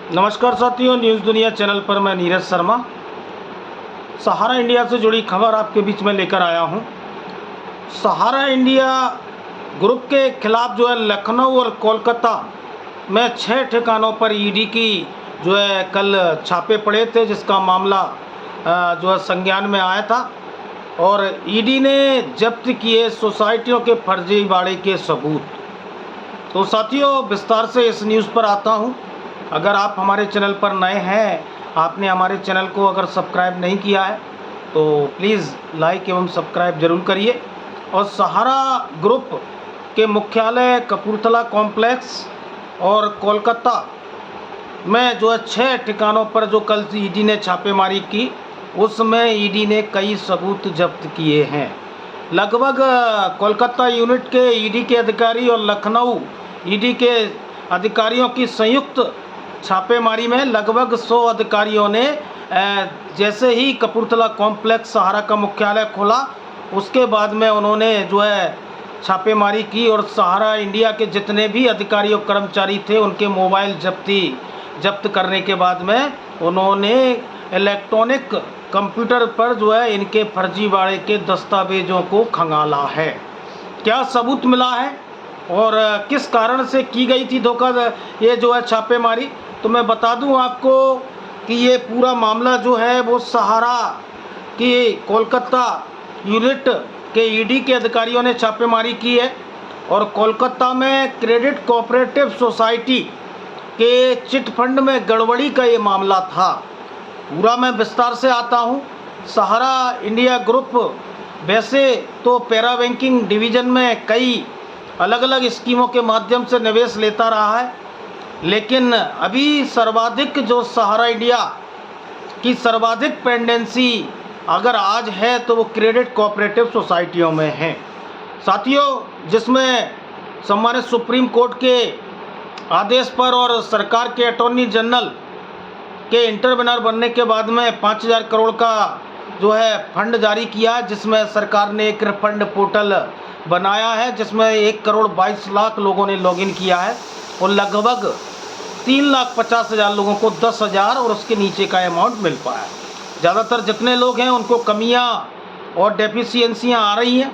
नमस्कार साथियों, न्यूज़ दुनिया चैनल पर मैं नीरज शर्मा सहारा इंडिया से जुड़ी खबर आपके बीच में लेकर आया हूं। सहारा इंडिया ग्रुप के खिलाफ जो है लखनऊ और कोलकाता में 6 ठिकानों पर ईडी की जो है कल छापे पड़े थे, जिसका मामला जो है संज्ञान में आया था और ईडी ने जब्त किए सोसाइटियों के फर्जीवाड़े के सबूत। तो साथियों, विस्तार से इस न्यूज़ पर आता हूं। अगर आप हमारे चैनल पर नए हैं, आपने हमारे चैनल को अगर सब्सक्राइब नहीं किया है तो प्लीज़ लाइक एवं सब्सक्राइब जरूर करिए। और सहारा ग्रुप के मुख्यालय कपूरथला कॉम्प्लेक्स और कोलकाता में जो है 6 ठिकानों पर जो कल ईडी ने छापेमारी की, उसमें ईडी ने कई सबूत जब्त किए हैं। लगभग कोलकाता यूनिट के ईडी के अधिकारी और लखनऊ ईडी के अधिकारियों की संयुक्त छापेमारी में लगभग 100 अधिकारियों ने जैसे ही कपूरथला कॉम्प्लेक्स सहारा का मुख्यालय खोला, उसके बाद में उन्होंने जो है छापेमारी की और सहारा इंडिया के जितने भी अधिकारी और कर्मचारी थे उनके मोबाइल जब्त करने के बाद में उन्होंने इलेक्ट्रॉनिक कंप्यूटर पर जो है इनके फर्जीवाड़े के दस्तावेजों को खंगाला है। क्या सबूत मिला है और किस कारण से की गई थी ये जो है छापेमारी, तो मैं बता दूं आपको कि ये पूरा मामला जो है वो सहारा की कोलकाता यूनिट के ईडी के अधिकारियों ने छापेमारी की है और कोलकाता में क्रेडिट कोऑपरेटिव सोसाइटी के चिट फंड में गड़बड़ी का ये मामला था। पूरा मैं विस्तार से आता हूँ। सहारा इंडिया ग्रुप वैसे तो पैरा बैंकिंग डिवीज़न में कई अलग अलग स्कीमों के माध्यम से निवेश लेता रहा है, लेकिन अभी सर्वाधिक जो सहारा इंडिया की सर्वाधिक पेंडेंसी अगर आज है तो वो क्रेडिट कोऑपरेटिव सोसाइटियों में है साथियों, जिसमें सम्मानित सुप्रीम कोर्ट के आदेश पर और सरकार के अटॉर्नी जनरल के इंटरवेनर बनने के बाद में 5000 करोड़ का जो है फंड जारी किया, जिसमें सरकार ने एक फंड पोर्टल बनाया है जिसमें 1,22,00,000 लोगों ने लॉगिन किया है और लगभग 3,50,000 लोगों को 10,000 और उसके नीचे का अमाउंट मिल पाया। ज़्यादातर जितने लोग हैं उनको कमियां और डेफिशिएंसियां आ रही हैं।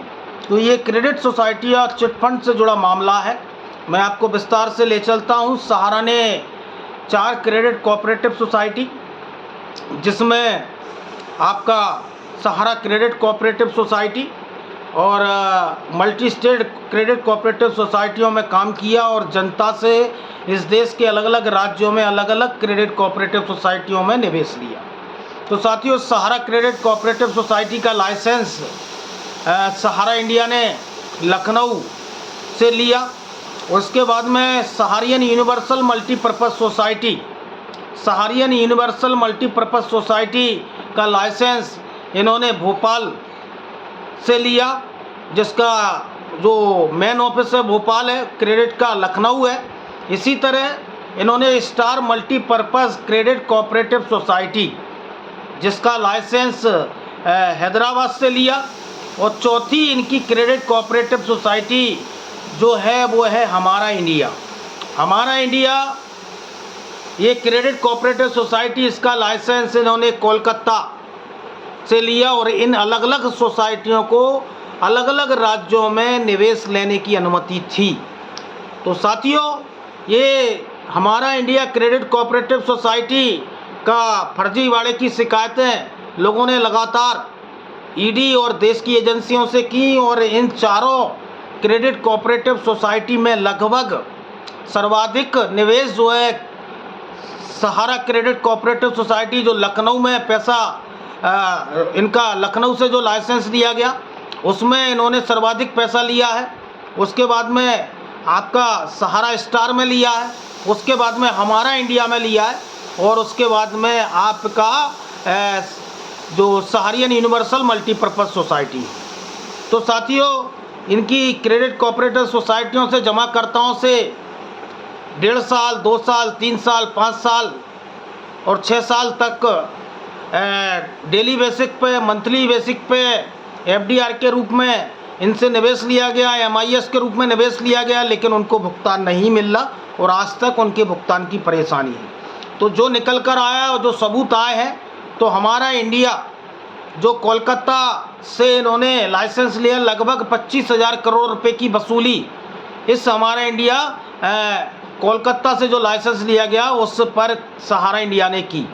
तो ये क्रेडिट सोसाइटी और चिट फंड से जुड़ा मामला है। मैं आपको विस्तार से ले चलता हूँ। सहारा ने 4 क्रेडिट कोऑपरेटिव सोसाइटी, जिसमें आपका सहारा क्रेडिट कोऑपरेटिव सोसाइटी और मल्टी स्टेट क्रेडिट कोऑपरेटिव सोसाइटियों में काम किया और जनता से इस देश के अलग अलग राज्यों में अलग अलग क्रेडिट कोऑपरेटिव सोसाइटियों में निवेश लिया। तो साथियों, सहारा क्रेडिट कोऑपरेटिव सोसाइटी का लाइसेंस सहारा इंडिया ने लखनऊ से लिया। उसके बाद में सहारियन यूनिवर्सल मल्टीपर्पज़ सोसाइटी का लाइसेंस इन्होंने भोपाल से लिया, जिसका जो मेन ऑफिस है भोपाल है, क्रेडिट का लखनऊ है। इसी तरह इन्होंने star multipurpose credit cooperative society, जिसका लाइसेंस हैदराबाद से लिया। और चौथी इनकी क्रेडिट कोऑपरेटिव सोसाइटी जो है वो है हमारा इंडिया। ये क्रेडिट कोऑपरेटिव सोसाइटी, इसका लाइसेंस इन्होंने कोलकाता से लिया और इन अलग अलग सोसाइटियों को अलग अलग राज्यों में निवेश लेने की अनुमति थी। तो साथियों, ये हमारा इंडिया क्रेडिट कोऑपरेटिव सोसाइटी का फर्जीवाड़े की शिकायतें लोगों ने लगातार ईडी और देश की एजेंसियों से की और इन चारों क्रेडिट कोऑपरेटिव सोसाइटी में लगभग सर्वाधिक निवेश जो है सहारा क्रेडिट कोऑपरेटिव सोसाइटी, जो लखनऊ में पैसा इनका लखनऊ से जो लाइसेंस दिया गया उसमें इन्होंने सर्वाधिक पैसा लिया है। उसके बाद में आपका सहारा स्टार में लिया है, उसके बाद में हमारा इंडिया में लिया है और उसके बाद में आपका जो सहारियन यूनिवर्सल मल्टीपर्पज़ सोसाइटी। तो साथियों, इनकी क्रेडिट कोऑपरेटिव सोसाइटियों से जमाकर्ताओं से 1.5 साल, 2 साल, 3 साल, 5 साल और 6 साल तक डेली बेसिक पे, मंथली बेसिक पे एफडीआर के रूप में इनसे निवेश लिया गया, एमआईएस के रूप में निवेश लिया गया, लेकिन उनको भुगतान नहीं मिल रहा और आज तक उनके भुगतान की परेशानी है। तो जो निकल कर आया और जो सबूत आए हैं, तो हमारा इंडिया जो कोलकाता से इन्होंने लाइसेंस लिया, लगभग 25,000 करोड़ रुपए की वसूली इस हमारा इंडिया कोलकाता से जो लाइसेंस लिया गया उस पर सहारा इंडिया ने की।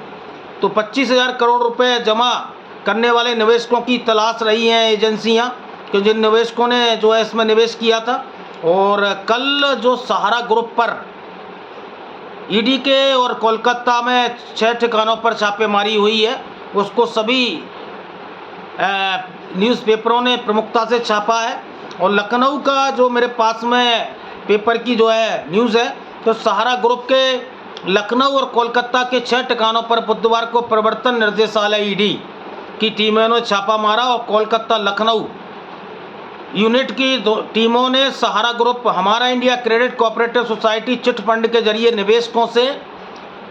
तो 25,000 करोड़ रुपए जमा करने वाले निवेशकों की तलाश रही हैं एजेंसियां कि जिन निवेशकों ने जो है इसमें निवेश किया था। और कल जो सहारा ग्रुप पर ईडी के और कोलकाता में 6 ठिकानों पर छापेमारी हुई है, उसको सभी न्यूज़पेपरों ने प्रमुखता से छापा है। और लखनऊ का जो मेरे पास में पेपर की जो है न्यूज़ है, तो सहारा ग्रुप के लखनऊ और कोलकाता के 6 ठिकानों पर बुधवार को प्रवर्तन निर्देशालय ईडी की टीमों ने छापा मारा और कोलकाता लखनऊ यूनिट की टीमों ने सहारा ग्रुप हमारा India credit cooperative society chit fund के जरिए निवेशकों से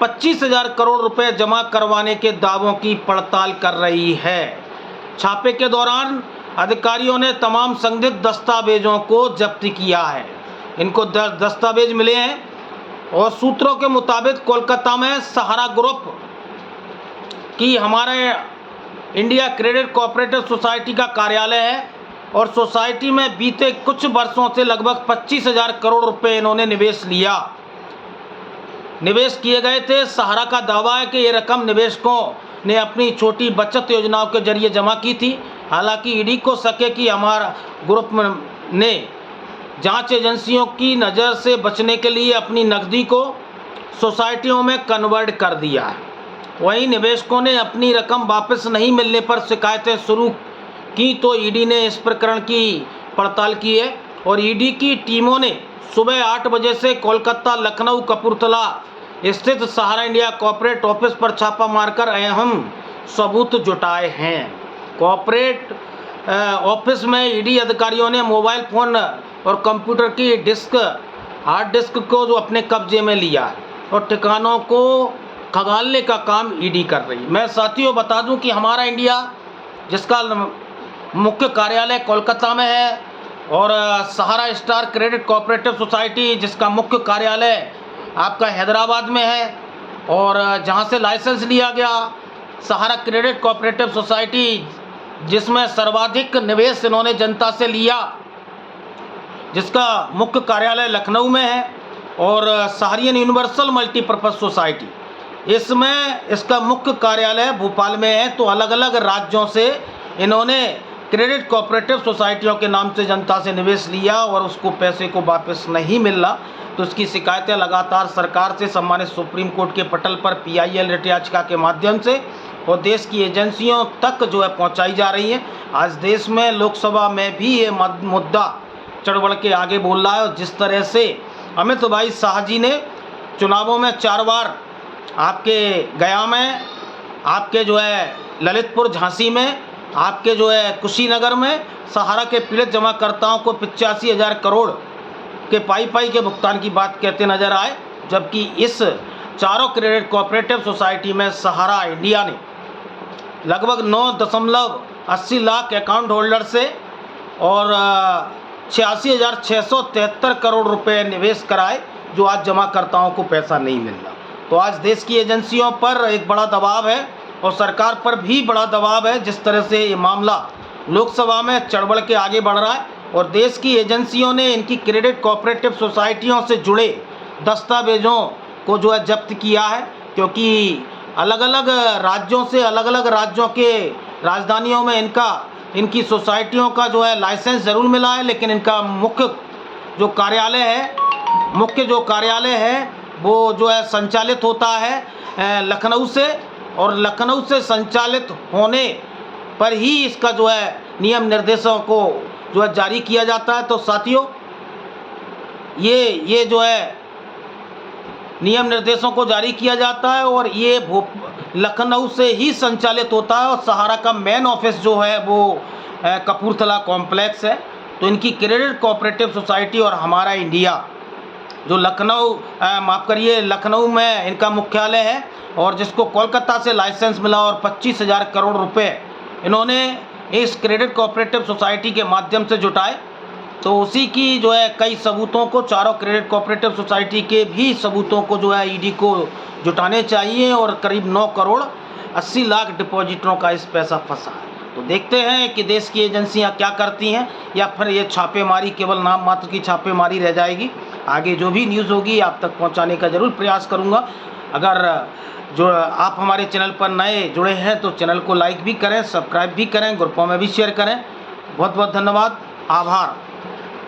25,000 करोड़ रुपए जमा करवाने के दावों की पड़ताल कर रही है। छापे के दौरान अधिकारियों ने तमाम संदिग्ध दस्तावेजों को जब्त किया है। इनको दस्तावेज मिले हैं और सूत्रों के मुताबिक कोलकाता में सहारा ग्रुप की हमारे इंडिया क्रेडिट कोऑपरेटिव सोसाइटी का कार्यालय है और सोसाइटी में बीते कुछ वर्षों से लगभग 25,000 करोड़ रुपए इन्होंने निवेश किए गए थे। सहारा का दावा है कि ये रकम निवेशकों ने अपनी छोटी बचत योजनाओं के जरिए जमा की थी। हालांकि ईडी को शक है कि हमारा ग्रुप ने जांच एजेंसियों की नज़र से बचने के लिए अपनी नकदी को सोसाइटियों में कन्वर्ट कर दिया है। वहीं निवेशकों ने अपनी रकम वापस नहीं मिलने पर शिकायतें शुरू की, तो ईडी ने इस प्रकरण की पड़ताल की है। और ईडी की टीमों ने सुबह 8 बजे से कोलकाता, लखनऊ, कपूरथला स्थित सहारा इंडिया कॉर्पोरेट ऑफिस पर छापा मारकर अहम सबूत जुटाए हैं। कॉर्पोरेट ऑफिस में ईडी अधिकारियों ने मोबाइल फ़ोन और कंप्यूटर की हार्ड डिस्क को जो अपने कब्जे में लिया और ठिकानों को खंगालने का काम ईडी कर रही। मैं साथियों बता दूं कि हमारा इंडिया जिसका मुख्य कार्यालय कोलकाता में है और सहारा स्टार क्रेडिट कोऑपरेटिव सोसाइटी जिसका मुख्य कार्यालय आपका हैदराबाद में है, और जहां से लाइसेंस लिया गया सहारा क्रेडिट कोऑपरेटिव सोसाइटी जिसमें सर्वाधिक निवेश इन्होंने जनता से लिया, जिसका मुख्य कार्यालय लखनऊ में है, और सहारियन यूनिवर्सल मल्टीपर्पज़ सोसाइटी इसमें इसका मुख्य कार्यालय भोपाल में है। तो अलग अलग राज्यों से इन्होंने क्रेडिट कोऑपरेटिव सोसाइटियों के नाम से जनता से निवेश लिया और उसको पैसे को वापस नहीं मिल रहा। तो इसकी शिकायतें लगातार सरकार से सम्मानित सुप्रीम कोर्ट के पटल पर PIL रिट याचिका के माध्यम से और देश की एजेंसियों तक जो है पहुंचाई जा रही है। आज देश में लोकसभा में भी ये मुद्दा चढ़ बढ़ के आगे बोल रहा है। और जिस तरह से अमित भाई शाह जी ने चुनावों में 4 बार आपके गया में, आपके जो है ललितपुर झांसी में, आपके जो है कुशीनगर में सहारा के पीड़ित जमाकर्ताओं को 85,000 करोड़ के पाई के भुगतान की बात कहते नजर आए, जबकि इस चारों क्रेडिट कोऑपरेटिव सोसाइटी में सहारा इंडिया ने लगभग 9.80 लाख अकाउंट होल्डर से और 86,673 करोड़ रुपए निवेश कराए, जो आज जमाकर्ताओं को पैसा नहीं मिल रहा। तो आज देश की एजेंसियों पर एक बड़ा दबाव है और सरकार पर भी बड़ा दबाव है। जिस तरह से ये मामला लोकसभा में चढ़ बढ़ के आगे बढ़ रहा है और देश की एजेंसियों ने इनकी क्रेडिट कोऑपरेटिव सोसाइटियों से जुड़े दस्तावेजों को जो है जब्त किया है, क्योंकि अलग अलग राज्यों से अलग अलग राज्यों के राजधानियों में इनकी सोसाइटियों का जो है लाइसेंस ज़रूर मिला है, लेकिन इनका मुख्य जो कार्यालय है वो जो है संचालित होता है लखनऊ से, और लखनऊ से संचालित होने पर ही इसका जो है नियम निर्देशों को जो है जारी किया जाता है। तो साथियों ये जो है नियम निर्देशों को जारी किया जाता है और ये लखनऊ से ही संचालित होता है और सहारा का मेन ऑफिस जो है वो कपूरथला कॉम्प्लेक्स है। तो इनकी क्रेडिट कोऑपरेटिव सोसाइटी और हमारा इंडिया जो लखनऊ में इनका मुख्यालय है और जिसको कोलकाता से लाइसेंस मिला और 25,000 करोड़ रुपए इन्होंने इस क्रेडिट कोऑपरेटिव सोसाइटी के माध्यम से जुटाए। तो उसी की जो है कई सबूतों को, चारों क्रेडिट कोऑपरेटिव सोसाइटी के भी सबूतों को जो है ईडी को जुटाने चाहिए और करीब 9 करोड़ 80 लाख डिपॉजिटरों का इस पैसा फंसा है। तो देखते हैं कि देश की एजेंसियां क्या करती हैं, या फिर ये छापेमारी केवल नाम मात्र की छापेमारी रह जाएगी। आगे जो भी न्यूज़ होगी आप तक पहुंचाने का ज़रूर प्रयास करूंगा। अगर जो आप हमारे चैनल पर नए जुड़े हैं तो चैनल को लाइक भी करें, सब्सक्राइब भी करें, ग्रुपों में भी शेयर करें। बहुत बहुत धन्यवाद, आभार।